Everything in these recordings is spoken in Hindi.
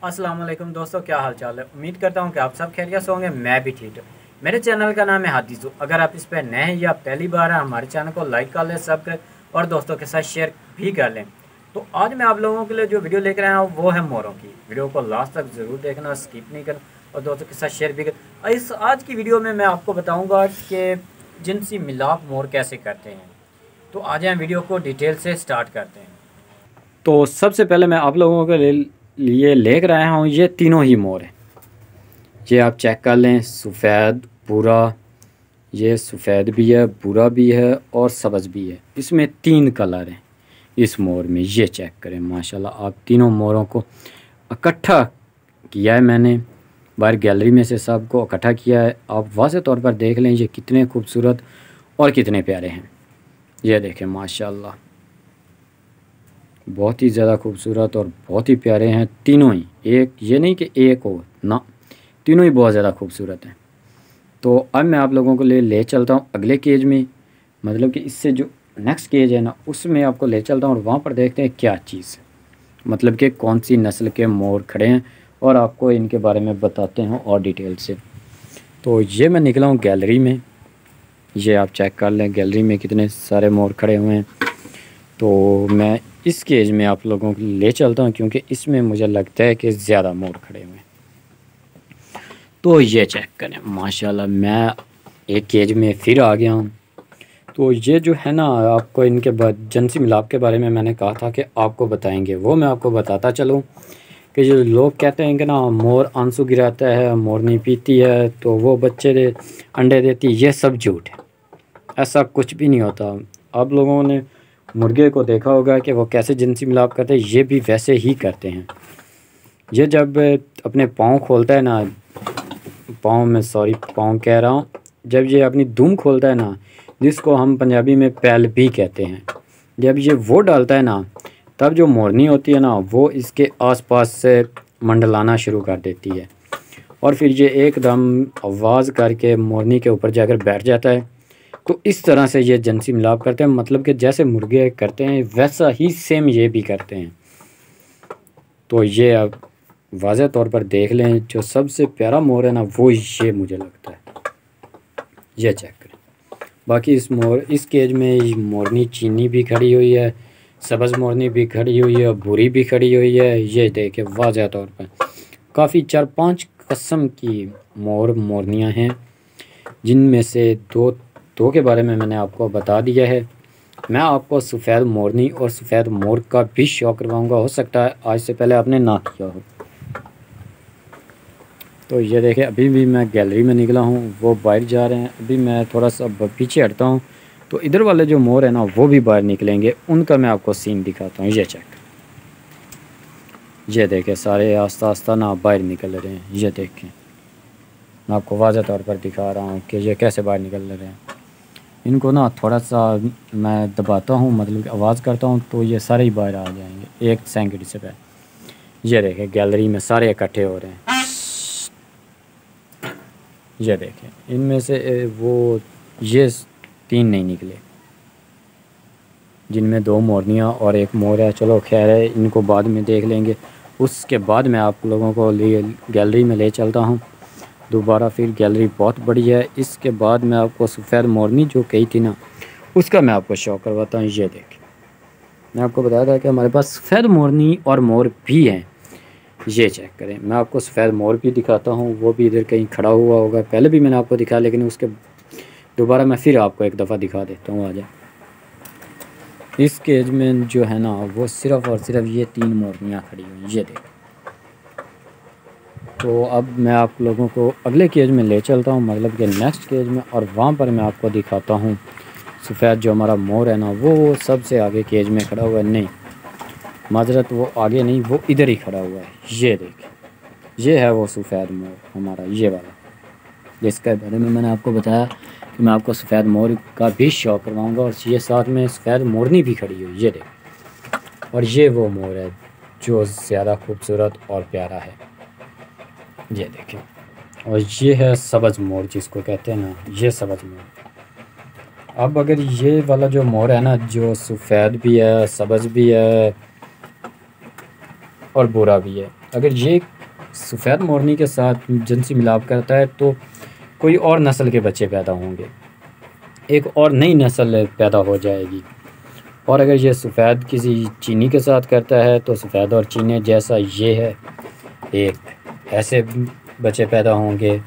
अस्सलाम वालेकुम दोस्तों, क्या हाल चाल है। उम्मीद करता हूँ कि आप सब खैरियत से होंगे। मैं भी ठीक हूँ। मेरे चैनल का नाम है हादिसू। अगर आप इस पर नए हैं या पहली बार हैं, हमारे चैनल को लाइक कर लें, सब कर और दोस्तों के साथ शेयर भी कर लें। तो आज मैं आप लोगों के लिए जो वीडियो लेकर आया हूँ वो है मोरों की। वीडियो को लास्ट तक ज़रूर देखना, स्किप नहीं करना और दोस्तों के साथ शेयर भी कर। इस आज की वीडियो में मैं आपको बताऊँगा कि जिनसी मिलाप मोर कैसे करते हैं। तो आ जाएँ, वीडियो को डिटेल से स्टार्ट करते हैं। तो सबसे पहले मैं आप लोगों के लिए लेकर आया हूँ ये तीनों ही मोर हैं। ये आप चेक कर लें, सफ़ेद, भूरा, ये सफ़ेद भी है, भूरा भी है और सब्ज़ भी है। इसमें 3 कलर हैं इस मोर में। ये चेक करें, माशाल्लाह। आप तीनों मोरों को इकट्ठा किया है मैंने, बाहर गैलरी में से सबको इकट्ठा किया है। आप वाज़े तौर पर देख लें ये कितने खूबसूरत और कितने प्यारे हैं। ये देखें माशाल्लाह, बहुत ही ज़्यादा खूबसूरत और बहुत ही प्यारे हैं तीनों ही। एक ये नहीं कि एक हो ना, तीनों ही बहुत ज़्यादा खूबसूरत हैं। तो अब मैं आप लोगों को ले चलता हूँ अगले केज में, मतलब कि इससे जो नेक्स्ट केज है ना उसमें आपको ले चलता हूँ और वहाँ पर देखते हैं क्या चीज़, मतलब कि कौन सी नस्ल के मोर खड़े हैं और आपको इनके बारे में बताते हैं और डिटेल से। तो ये मैं निकला हूँ गैलरी में, ये आप चेक कर लें गैलरी में कितने सारे मोर खड़े हुए हैं। तो मैं इस केज में आप लोगों को ले चलता हूँ क्योंकि इसमें मुझे लगता है कि ज़्यादा मोर खड़े हुए हैं। तो ये चेक करें माशाल्लाह, मैं एक केज में फिर आ गया हूँ। तो ये जो है ना, आपको इनके बाद जिनसी मिलाप के बारे में मैंने कहा था कि आपको बताएंगे, वो मैं आपको बताता चलूँ कि जो लोग कहते हैं कि ना मोर आंसू गिराता है, मोरनी पीती है तो वो बच्चे अंडे देती है, ये सब झूठ है। ऐसा कुछ भी नहीं होता। आप लोगों ने मुर्गे को देखा होगा कि वो कैसे जिनसी मिलाप करते हैं, ये भी वैसे ही करते हैं। ये जब अपने पाँव खोलता है ना, पाँव कह रहा हूँ, जब ये अपनी दुम खोलता है ना, जिसको हम पंजाबी में पैल भी कहते हैं, जब ये वो डालता है ना, तब जो मोरनी होती है ना वो इसके आसपास से मंडलाना शुरू कर देती है और फिर ये एकदम आवाज़ करके मोरनी के ऊपर जाकर बैठ जाता है। तो इस तरह से ये जिनसी मिलाप करते हैं, मतलब कि जैसे मुर्गे करते हैं वैसा ही सेम ये भी करते हैं। तो ये अब वाज़ह तौर पर देख लें, जो सबसे प्यारा मोर है ना वो ये मुझे लगता है। ये चेक करें। बाकी इस केज में मोरनी चीनी भी खड़ी हुई है, सब्ज़ मोरनी भी खड़ी हुई है, भूरी भी खड़ी हुई है। ये देखें वाज़ह तौर पर काफ़ी 4-5 किस्म की मोरनियाँ हैं, जिनमें से दो के बारे में मैंने आपको बता दिया है। मैं आपको सफ़ेद मोरनी और सफ़ेद मोर का भी शौक़ करवाऊँगा, हो सकता है आज से पहले आपने ना किया हो। तो ये देखें, अभी भी मैं गैलरी में निकला हूँ, वो बाहर जा रहे हैं। अभी मैं थोड़ा सा पीछे हटता हूँ तो इधर वाले जो मोर है ना वो भी बाहर निकलेंगे, उनका मैं आपको सीन दिखाता हूँ। ये चेक, ये देखें सारे आस्ता आस्ता ना बाहर निकल रहे हैं। ये देखें, मैं आपको वाज़ह तौर पर दिखा रहा हूँ कि ये कैसे बाहर निकल रहे हैं। इनको ना थोड़ा सा मैं दबाता हूँ, मतलब आवाज़ करता हूँ तो ये सारे ही बाहर आ जाएंगे 1 सेकंड से पहले। ये देखें गैलरी में सारे इकट्ठे हो रहे हैं। ये देखें, इनमें से वो ये 3 नहीं निकले, जिनमें 2 मोरनियाँ और 1 मोर है। चलो खैर है, इनको बाद में देख लेंगे। उसके बाद मैं आप लोगों को गैलरी में ले चलता हूँ दोबारा। फिर गैलरी बहुत बड़ी है। इसके बाद मैं आपको सफ़ेद मोरनी जो कही थी ना उसका मैं आपको शो करवाता हूँ। ये देखें, मैं आपको बताया था कि हमारे पास सफ़ेद मोरनी और मोर भी हैं। ये चेक करें, मैं आपको सफ़ेद मोर भी दिखाता हूँ, वो भी इधर कहीं खड़ा हुआ होगा। पहले भी मैंने आपको दिखाया, लेकिन उसके दोबारा मैं फिर आपको एक दफ़ा दिखा देता हूँ। आ जाए, इस केज में जो है ना वो सिर्फ़ और सिर्फ ये 3 मोरनियाँ खड़ी हुई। ये देखें। तो अब मैं आप लोगों को अगले केज में ले चलता हूँ, मतलब कि नेक्स्ट केज में, और वहाँ पर मैं आपको दिखाता हूँ सफ़ेद जो हमारा मोर है ना वो सबसे आगे केज में खड़ा हुआ है। नहीं माजरत, वो आगे नहीं, वो इधर ही खड़ा हुआ है। ये देखें, ये है वो सफ़ेद मोर हमारा, ये वाला, जिसके बारे में मैंने आपको बताया कि मैं आपको सफ़ेद मोर का भी शौक़ करवाऊँगा। और ये साथ में सफ़ेद मोरनी भी खड़ी हुई। ये देखें, और ये वो मोर है जो ज़्यादा खूबसूरत और प्यारा है। ये देखें, और ये है सब्ज़ मोर जिसको कहते हैं ना, ये सब्ज़ मोर। अब अगर ये वाला जो मोर है ना, जो सफ़ेद भी है, सब्ज़ भी है और भूरा भी है, अगर ये सफ़ेद मोरनी के साथ जिनसी मिलाप करता है तो कोई और नस्ल के बच्चे पैदा होंगे, एक और नई नस्ल पैदा हो जाएगी। और अगर ये सफ़ेद किसी चीनी के साथ करता है तो सफ़ेद और चीनी जैसा ये है, एक ऐसे बच्चे पैदा होंगे।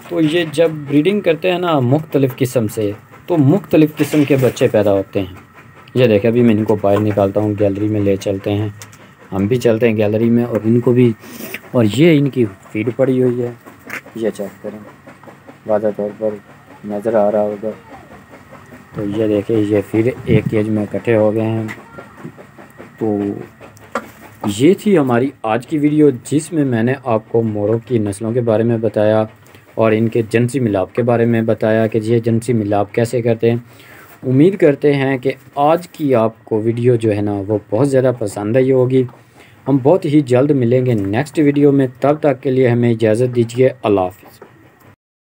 तो ये जब ब्रीडिंग करते हैं ना मुख्तलिफ़ किस्म से, तो मुख्तलिफ़ किस्म के बच्चे पैदा होते हैं। ये देखें, अभी मैं इनको बाहर निकालता हूँ, गैलरी में ले चलते हैं, हम भी चलते हैं गैलरी में और इनको भी। और ये इनकी फीड पड़ी हुई है, ये चेक करें, वाज़ह तौर पर नज़र आ रहा होगा। तो ये देखें, ये फिर एक केज में इकट्ठे हो गए हैं। तो ये थी हमारी आज की वीडियो, जिसमें मैंने आपको मोरों की नस्लों के बारे में बताया और इनके जिनसी मिलाप के बारे में बताया कि ये जिनसी मिलाप कैसे करते हैं। उम्मीद करते हैं कि आज की आपको वीडियो जो है ना वो बहुत ज़्यादा पसंद आई होगी। हम बहुत ही जल्द मिलेंगे नेक्स्ट वीडियो में, तब तक के लिए हमें इजाज़त दीजिए। अल्लाह हाफ़िज़।